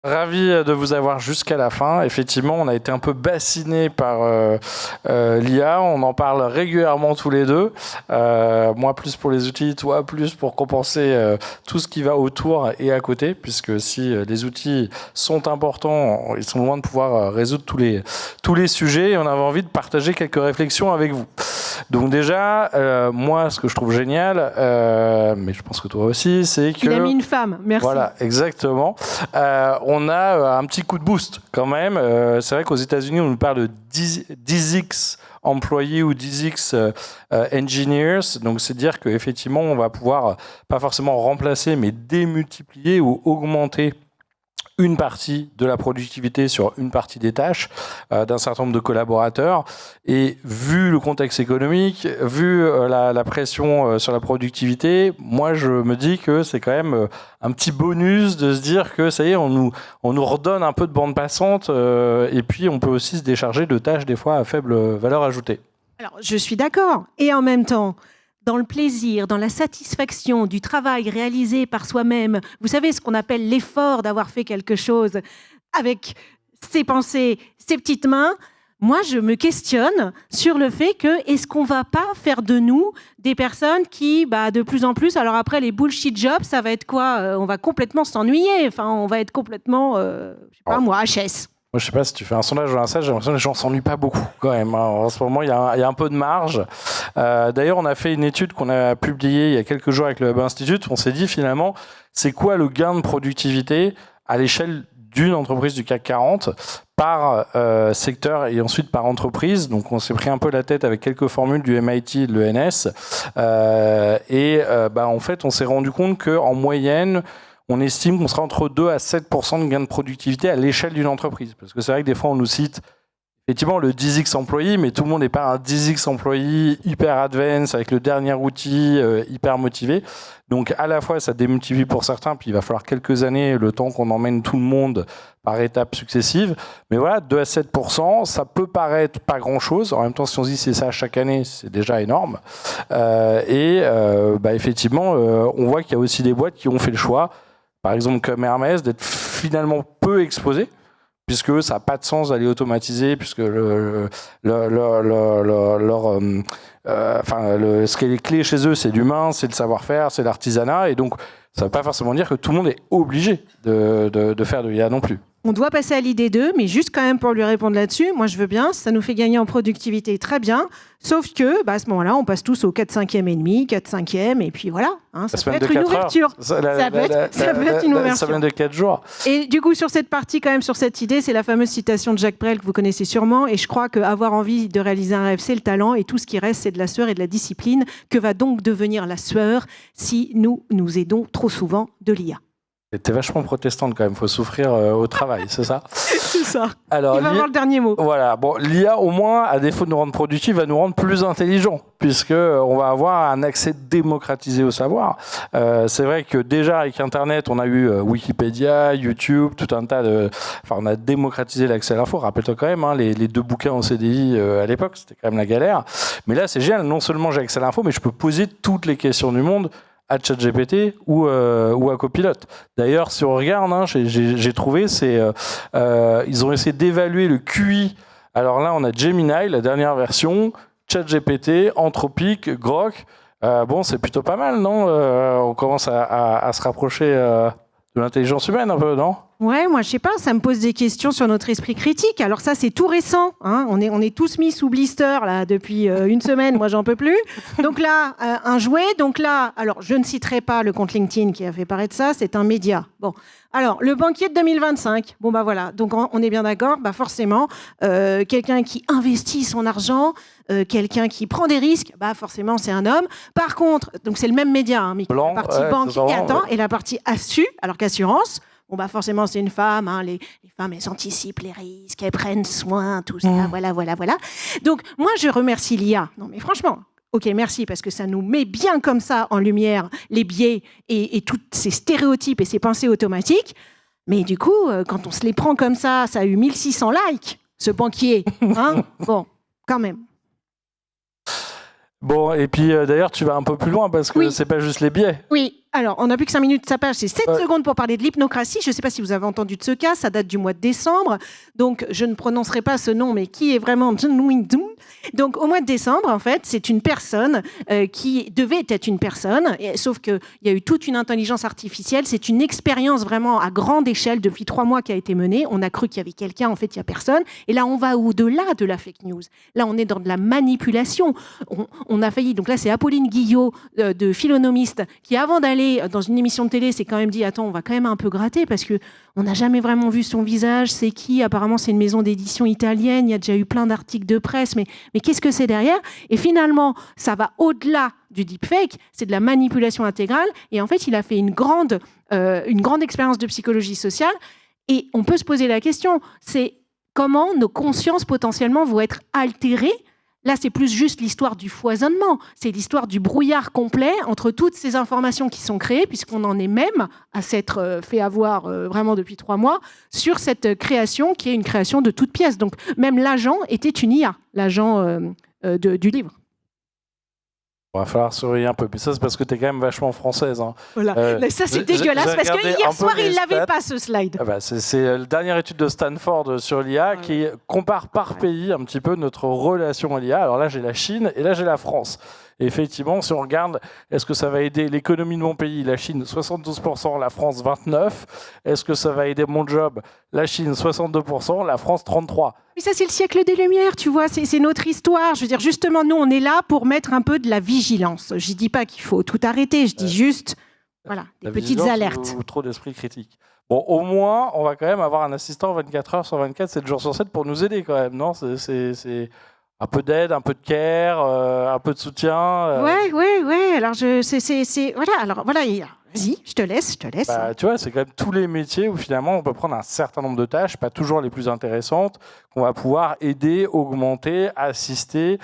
Ravi de vous avoir jusqu'à la fin. Effectivement, on a été un peu bassiné par l'IA. On en parle régulièrement tous les deux. Moi, plus pour les outils, toi, plus pour compenser tout ce qui va autour et à côté, puisque si les outils sont importants, ils sont loin de pouvoir résoudre tous les sujets. Et on avait envie de partager quelques réflexions avec vous. Donc déjà, moi, ce que je trouve génial, mais je pense que toi aussi, c'est que... Il a mis une femme, merci. Voilà, exactement. On a un petit coup de boost quand même. C'est vrai qu'aux États-Unis, on nous parle de 10x employés ou 10x engineers. Donc, c'est dire qu'effectivement, on va pouvoir pas forcément remplacer, mais démultiplier ou augmenter une partie de la productivité sur une partie des tâches d'un certain nombre de collaborateurs. Et vu le contexte économique, vu la pression sur la productivité, moi je me dis que c'est quand même un petit bonus de se dire que ça y est, on nous redonne un peu de bande passante et puis on peut aussi se décharger de tâches des fois à faible valeur ajoutée. Alors je suis d'accord. Et en même temps, dans le plaisir, dans la satisfaction du travail réalisé par soi-même, vous savez ce qu'on appelle l'effort d'avoir fait quelque chose avec ses pensées, ses petites mains. Moi, je me questionne sur le fait que est-ce qu'on va pas faire de nous des personnes qui, de plus en plus, alors après les bullshit jobs, ça va être quoi? On va complètement s'ennuyer. Enfin, on va être complètement, je sais pas moi, HS. Moi, je sais pas si tu fais un sondage ou un stage, j'ai l'impression que les gens s'ennuient pas beaucoup quand même. En ce moment, il y a un peu de marge. D'ailleurs, on a fait une étude qu'on a publiée il y a quelques jours avec le Hub Institute. On s'est dit finalement, c'est quoi le gain de productivité à l'échelle d'une entreprise du CAC 40 par secteur et ensuite par entreprise. Donc, on s'est pris un peu la tête avec quelques formules du MIT et de l'ENS. En fait, on s'est rendu compte qu'en moyenne, on estime qu'on sera entre 2 à 7% de gain de productivité à l'échelle d'une entreprise. Parce que c'est vrai que des fois, on nous cite effectivement le 10x employé, mais tout le monde n'est pas un 10x employé hyper advanced avec le dernier outil, hyper motivé. Donc à la fois, ça démotive pour certains, puis il va falloir quelques années, le temps qu'on emmène tout le monde par étapes successives. Mais voilà, 2 à 7%, ça peut paraître pas grand-chose. En même temps, si on se dit c'est ça chaque année, c'est déjà énorme. Effectivement, on voit qu'il y a aussi des boîtes qui ont fait le choix, par exemple comme Hermès, d'être finalement peu exposé, puisque ça n'a pas de sens d'aller automatiser, puisque ce qui est clé chez eux, c'est l'humain, c'est le savoir-faire, c'est l'artisanat, et donc ça ne veut pas forcément dire que tout le monde est obligé de faire de l'IA non plus. On doit passer à l'idée 2, mais juste quand même pour lui répondre là-dessus, moi je veux bien, ça nous fait gagner en productivité, très bien, sauf que à ce moment-là, on passe tous au 4/5e et demi, 4/5e, et puis voilà, ça peut être une ouverture. Ça peut être une ouverture. Ça vient de 4 jours. Et du coup, sur cette partie, quand même, sur cette idée, c'est la fameuse citation de Jacques Brel que vous connaissez sûrement, et je crois qu'avoir envie de réaliser un rêve, c'est le talent, et tout ce qui reste, c'est de la sueur et de la discipline. Que va donc devenir la sueur si nous aidons trop souvent de l'IA? T'es vachement protestante quand même, faut souffrir au travail, c'est ça? C'est ça. Alors, il va avoir le dernier mot. Voilà, bon, l'IA au moins, à défaut de nous rendre productifs, va nous rendre plus intelligents, puisque on va avoir un accès démocratisé au savoir. C'est vrai que déjà avec Internet, on a eu Wikipédia, YouTube, tout un tas de... Enfin, on a démocratisé l'accès à l'info. Rappelle-toi quand même, les 2 bouquins en CDI à l'époque, c'était quand même la galère. Mais là, c'est génial, non seulement j'ai accès à l'info, mais je peux poser toutes les questions du monde à ChatGPT ou à Copilot. D'ailleurs, si on regarde, j'ai trouvé, ils ont essayé d'évaluer le QI. Alors là, on a Gemini, la dernière version, ChatGPT, Anthropic, Grok. C'est plutôt pas mal, non? On commence à se rapprocher de l'intelligence humaine un peu, non? Ouais, moi je sais pas, ça me pose des questions sur notre esprit critique. Alors ça c'est tout récent, on est tous mis sous blister là depuis une semaine, moi j'en peux plus. Donc là un jouet, donc là, alors je ne citerai pas le compte LinkedIn qui a fait paraître ça, c'est un média. Bon, alors le banquier de 2025, voilà, donc on est bien d'accord, forcément quelqu'un qui investit son argent, quelqu'un qui prend des risques, forcément c'est un homme. Par contre, donc c'est le même média, mais Blanc, la partie banque et la partie assu, alors qu'assurance. Forcément, c'est une femme. Les femmes, elles anticipent les risques, elles prennent soin, tout ça. Voilà. Donc, moi, je remercie l'IA. Non, mais franchement, ok, merci, parce que ça nous met bien comme ça en lumière les biais et tous ces stéréotypes et ces pensées automatiques. Mais du coup, quand on se les prend comme ça a eu 1600 likes, ce banquier. Bon, quand même. Bon, et puis d'ailleurs, tu vas un peu plus loin parce que c'est pas juste les biais. Oui. alors, on n'a plus que 5 minutes de sa page, c'est 7 secondes pour parler de l'hypnocratie. Je ne sais pas si vous avez entendu de ce cas, ça date du mois de décembre. Donc, je ne prononcerai pas ce nom, mais qui est vraiment... Donc, au mois de décembre, en fait, c'est une personne qui devait être une personne, sauf qu'il y a eu toute une intelligence artificielle. C'est une expérience vraiment à grande échelle depuis 3 mois qui a été menée. On a cru qu'il y avait quelqu'un, en fait, il n'y a personne. Et là, on va au-delà de la fake news. Là, on est dans de la manipulation. On a failli... Donc là, c'est Apolline Guillot, de Philonomiste, qui, avant d'aller dans une émission de télé, s'est quand même dit « Attends, on va quand même un peu gratter, parce qu'on n'a jamais vraiment vu son visage. C'est qui ? Apparemment, c'est une maison d'édition italienne. Il y a déjà eu plein d'articles de presse. Mais qu'est-ce que c'est derrière ?» Et finalement, ça va au-delà du deepfake. C'est de la manipulation intégrale. Et en fait, il a fait une grande expérience de psychologie sociale. Et on peut se poser la question, c'est comment nos consciences potentiellement vont être altérées. Là, c'est plus juste l'histoire du foisonnement. C'est l'histoire du brouillard complet entre toutes ces informations qui sont créées, puisqu'on en est même à s'être fait avoir vraiment depuis 3 mois, sur cette création qui est une création de toutes pièces. Donc, même l'agent était une IA, l'agent du livre. Il va falloir sourire un peu. Mais ça, c'est parce que tu es quand même vachement française. Hein. Voilà. Ça, c'est dégueulasse, parce que hier soir, il n'avait pas ce slide. Ah bah, c'est la dernière étude de Stanford sur l'IA qui compare par pays un petit peu notre relation à l'IA. Alors là, j'ai la Chine et là, j'ai la France. Et effectivement, si on regarde, est-ce que ça va aider l'économie de mon pays? La Chine, 72%, la France, 29%. Est-ce que ça va aider mon job? La Chine, 62%, la France, 33%. Mais ça, c'est le siècle des Lumières, tu vois, c'est notre histoire. Je veux dire, justement, nous, on est là pour mettre un peu de la vigilance. Je ne dis pas qu'il faut tout arrêter, je dis juste, voilà, des petites alertes. Ou trop d'esprit critique. Bon, au moins, on va quand même avoir un assistant 24 heures sur 24, 7 jours sur 7 pour nous aider quand même, non? C'est un peu d'aide, un peu de care, un peu de soutien. Ouais. Alors, voilà. Alors, voilà. Vas-y, je te laisse. Bah, tu vois, c'est quand même tous les métiers où finalement on peut prendre un certain nombre de tâches, pas toujours les plus intéressantes, qu'on va pouvoir aider, augmenter, assister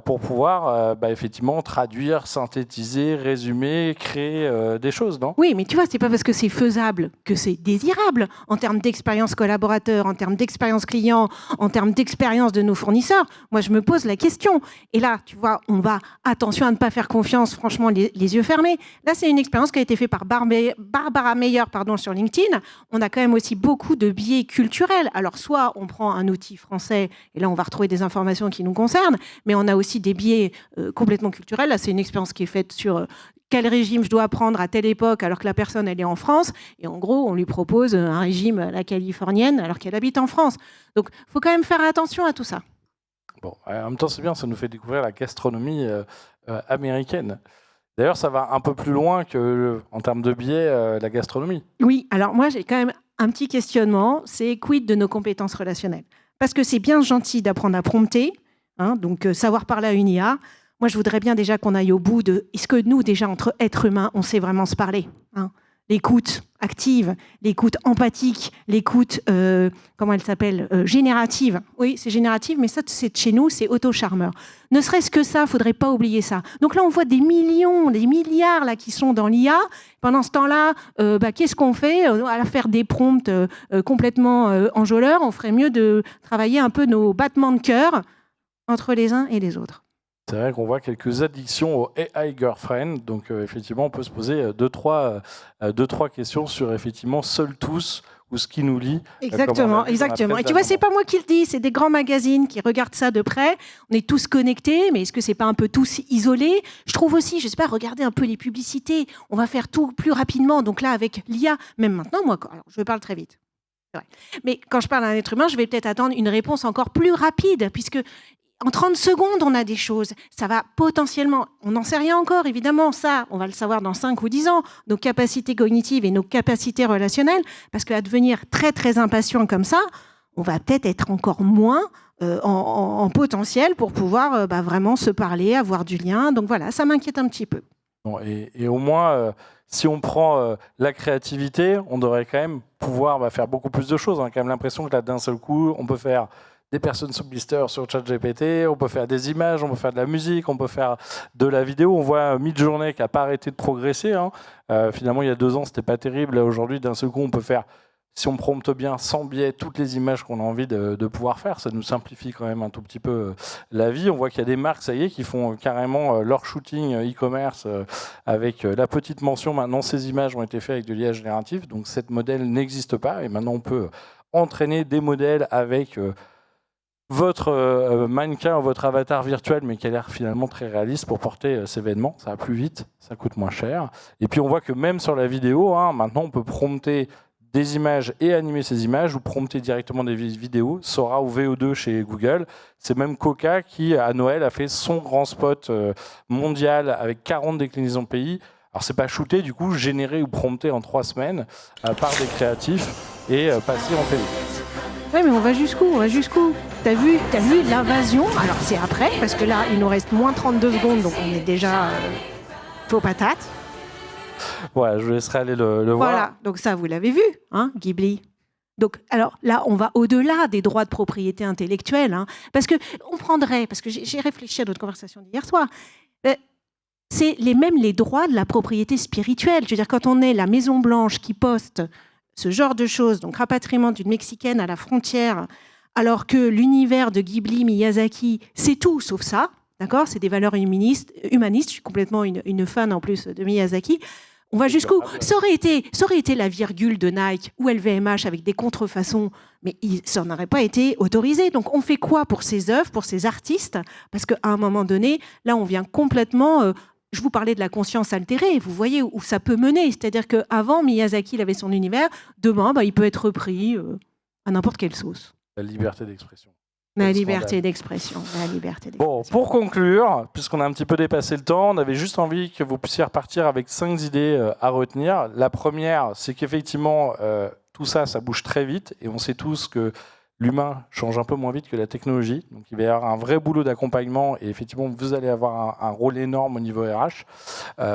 pour pouvoir effectivement traduire, synthétiser, résumer, créer des choses, non? Oui, mais tu vois, c'est pas parce que c'est faisable que c'est désirable en termes d'expérience collaborateur, en termes d'expérience client, en termes d'expérience de nos fournisseurs. Moi, je me pose la question. Et là, tu vois, on va attention à ne pas faire confiance, franchement, les yeux fermés. Là, c'est une expérience qui a été faite par Barbara Meyer sur LinkedIn. On a quand même aussi beaucoup de biais culturels. Alors, soit on prend un outil français, et là, on va retrouver des informations qui nous concernent, mais on a aussi des biais complètement culturels. Là, c'est une expérience qui est faite sur quel régime je dois apprendre à telle époque alors que la personne, elle est en France. Et en gros, on lui propose un régime à la californienne alors qu'elle habite en France. Donc, il faut quand même faire attention à tout ça. Bon, en même temps, c'est bien, ça nous fait découvrir la gastronomie américaine. D'ailleurs, ça va un peu plus loin que, en termes de biais, la gastronomie. Oui, alors moi, j'ai quand même un petit questionnement, c'est quid de nos compétences relationnelles? Parce que c'est bien gentil d'apprendre à prompter, hein, donc savoir parler à une IA. Moi, je voudrais bien déjà qu'on aille au bout de... Est-ce que nous, déjà, entre êtres humains, on sait vraiment se parler, hein? L'écoute active, l'écoute empathique, l'écoute, comment elle s'appelle, générative. Oui, c'est générative, mais ça, c'est de chez nous, c'est auto-charmeur. Ne serait-ce que ça, il ne faudrait pas oublier ça. Donc là, on voit des millions, des milliards là, qui sont dans l'IA. Pendant ce temps-là, qu'est-ce qu'on fait? À faire des prompts complètement enjôleurs, on ferait mieux de travailler un peu nos battements de cœur entre les uns et les autres. C'est vrai qu'on voit quelques addictions au AI Girlfriend. Donc, effectivement, on peut se poser deux, trois questions sur, effectivement, Seuls tous ou ce qui nous lie. Exactement. Et tu vois, c'est pas moi qui le dis, c'est des grands magazines qui regardent ça de près. On est tous connectés, mais est-ce que c'est pas un peu tous isolés? Je trouve aussi, je sais pas, regardez un peu les publicités. On va faire tout plus rapidement. Donc là, avec l'IA, même maintenant, moi, alors, je parle très vite. Mais quand je parle à un être humain, je vais peut-être attendre une réponse encore plus rapide, puisque en 30 secondes, on a des choses. Ça va potentiellement, on n'en sait rien encore, évidemment, ça, on va le savoir dans 5 ou 10 ans, nos capacités cognitives et nos capacités relationnelles, parce qu'à devenir très, très impatient comme ça, on va peut-être être encore moins en potentiel pour pouvoir vraiment se parler, avoir du lien. Donc voilà, ça m'inquiète un petit peu. Bon, et au moins, si on prend la créativité, on devrait quand même pouvoir faire beaucoup plus de choses. On a quand même l'impression que là, d'un seul coup, on peut faire des personnes sous blister sur ChatGPT, on peut faire des images, on peut faire de la musique, on peut faire de la vidéo. On voit Midjourney qui n'a pas arrêté de progresser. Hein. Finalement, il y a 2 ans, c'était pas terrible. Là, aujourd'hui, d'un seul coup, on peut faire si on prompte bien, sans biais, toutes les images qu'on a envie de pouvoir faire, ça nous simplifie quand même un tout petit peu la vie. On voit qu'il y a des marques, ça y est, qui font carrément leur shooting e-commerce avec la petite mention, maintenant ces images ont été faites avec de l'IA générative, donc cette modèle n'existe pas, et maintenant on peut entraîner des modèles avec votre mannequin ou votre avatar virtuel, mais qui a l'air finalement très réaliste pour porter ces vêtements. Ça va plus vite, ça coûte moins cher. Et puis on voit que même sur la vidéo, maintenant on peut prompter des images et animer ces images ou prompter directement des vidéos. Sora ou VO2 chez Google. C'est même Coca qui, à Noël, a fait son grand spot mondial avec 40 déclinaisons pays. Alors, c'est pas shooté, du coup, généré ou prompté en 3 semaines par des créatifs et passé en télé. Oui, mais on va jusqu'où T'as vu l'invasion? Alors, c'est après, parce que là, il nous reste moins 32 secondes, donc on est déjà chaud patate. Voilà, je vous laisserai aller le voir. Voilà, donc ça, vous l'avez vu, hein, Ghibli. Donc, alors là, on va au-delà des droits de propriété intellectuelle, hein, parce que j'ai réfléchi à notre conversation d'hier soir, c'est même les droits de la propriété spirituelle. Je veux dire, quand on est la Maison Blanche qui poste ce genre de choses, donc rapatriement d'une Mexicaine à la frontière, alors que l'univers de Ghibli, Miyazaki, c'est tout sauf ça, d'accord? C'est des valeurs humanistes. Je suis complètement une fan en plus de Miyazaki. On va jusqu'où? Ça aurait été la virgule de Nike ou LVMH avec des contrefaçons, mais ça n'aurait pas été autorisé. Donc on fait quoi pour ces œuvres, pour ces artistes? Parce qu'à un moment donné, là on vient complètement... je vous parlais de la conscience altérée, vous voyez où ça peut mener. C'est-à-dire qu'avant, Miyazaki il avait son univers, demain il peut être repris à n'importe quelle sauce. La liberté d'expression. La liberté d'expression. Bon, pour conclure, puisqu'on a un petit peu dépassé le temps, on avait juste envie que vous puissiez repartir avec 5 idées à retenir. La première, c'est qu'effectivement, tout ça, ça bouge très vite, et on sait tous que l'humain change un peu moins vite que la technologie. Donc il va y avoir un vrai boulot d'accompagnement, et effectivement, vous allez avoir un rôle énorme au niveau RH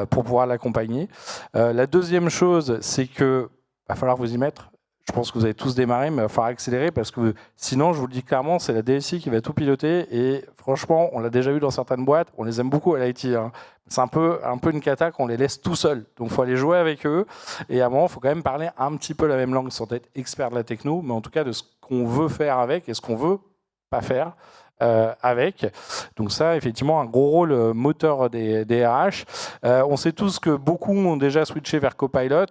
pour pouvoir l'accompagner. La deuxième chose, c'est qu'il va falloir vous y mettre. Je pense que vous avez tous démarré, mais il va falloir accélérer parce que sinon, je vous le dis clairement, c'est la DSI qui va tout piloter. Et franchement, on l'a déjà vu dans certaines boîtes, on les aime beaucoup à l'IT. Hein. C'est un peu une cata qu'on les laisse tout seuls. Donc il faut aller jouer avec eux. Et à un moment, il faut quand même parler un petit peu la même langue sans être expert de la techno, mais en tout cas de ce qu'on veut faire avec et ce qu'on veut pas faire avec. Donc ça, effectivement, un gros rôle moteur des RH. On sait tous que beaucoup ont déjà switché vers Copilot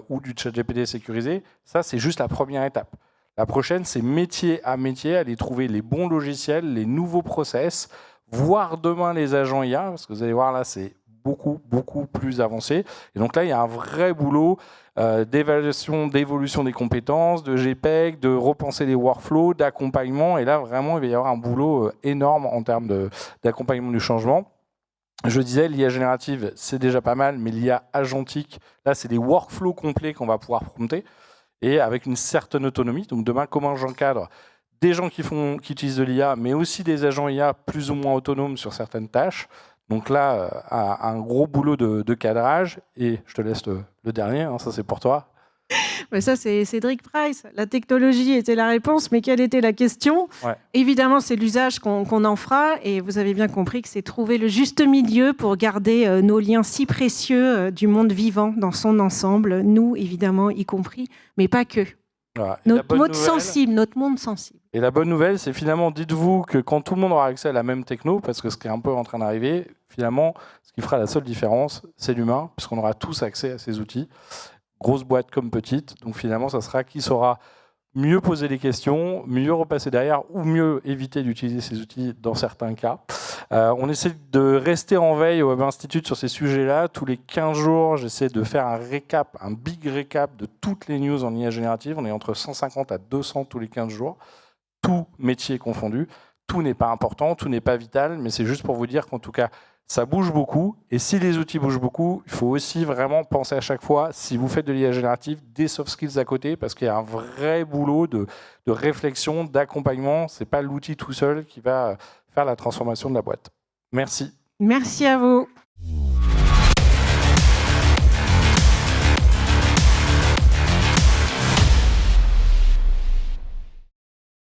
ou du ChatGPT sécurisé. Ça, c'est juste la première étape. La prochaine, c'est métier à métier, aller trouver les bons logiciels, les nouveaux process, voir demain les agents IA, parce que vous allez voir là, c'est beaucoup plus avancé. Et donc là, il y a un vrai boulot d'évaluation, d'évolution des compétences, de GPEG, de repenser les workflows, d'accompagnement. Et là, vraiment, il va y avoir un boulot énorme en termes d'accompagnement du changement. Je disais, l'IA générative, c'est déjà pas mal, mais l'IA agentique, là, c'est des workflows complets qu'on va pouvoir prompter et avec une certaine autonomie. Donc demain, comment j'encadre des gens qui utilisent de l'IA, mais aussi des agents IA plus ou moins autonomes sur certaines tâches. Donc là, un gros boulot de cadrage. Et je te laisse le dernier, hein, ça c'est pour toi. Mais ça, c'est Cédric Price. La technologie était la réponse, mais quelle était la question? Évidemment, c'est l'usage qu'on en fera. Et vous avez bien compris que c'est trouver le juste milieu pour garder nos liens si précieux du monde vivant dans son ensemble. Nous, évidemment, y compris, mais pas que. Voilà. Notre monde sensible. Et la bonne nouvelle, c'est finalement, dites-vous que quand tout le monde aura accès à la même techno, parce que ce qui est un peu en train d'arriver, finalement, ce qui fera la seule différence, c'est l'humain, puisqu'on aura tous accès à ces outils, grosse boîte comme petite. Donc finalement, ça sera qui saura mieux poser les questions, mieux repasser derrière, ou mieux éviter d'utiliser ces outils dans certains cas. On essaie de rester en veille au Web Institute sur ces sujets-là. Tous les 15 jours, j'essaie de faire un big récap de toutes les news en IA générative. On est entre 150 à 200 tous les 15 jours. Tout métier confondu. Tout n'est pas important, tout n'est pas vital, mais c'est juste pour vous dire qu'en tout cas, ça bouge beaucoup. Et si les outils bougent beaucoup, il faut aussi vraiment penser à chaque fois, si vous faites de l'IA générative, des soft skills à côté, parce qu'il y a un vrai boulot de réflexion, d'accompagnement. Ce n'est pas l'outil tout seul qui va faire la transformation de la boîte. Merci. Merci à vous.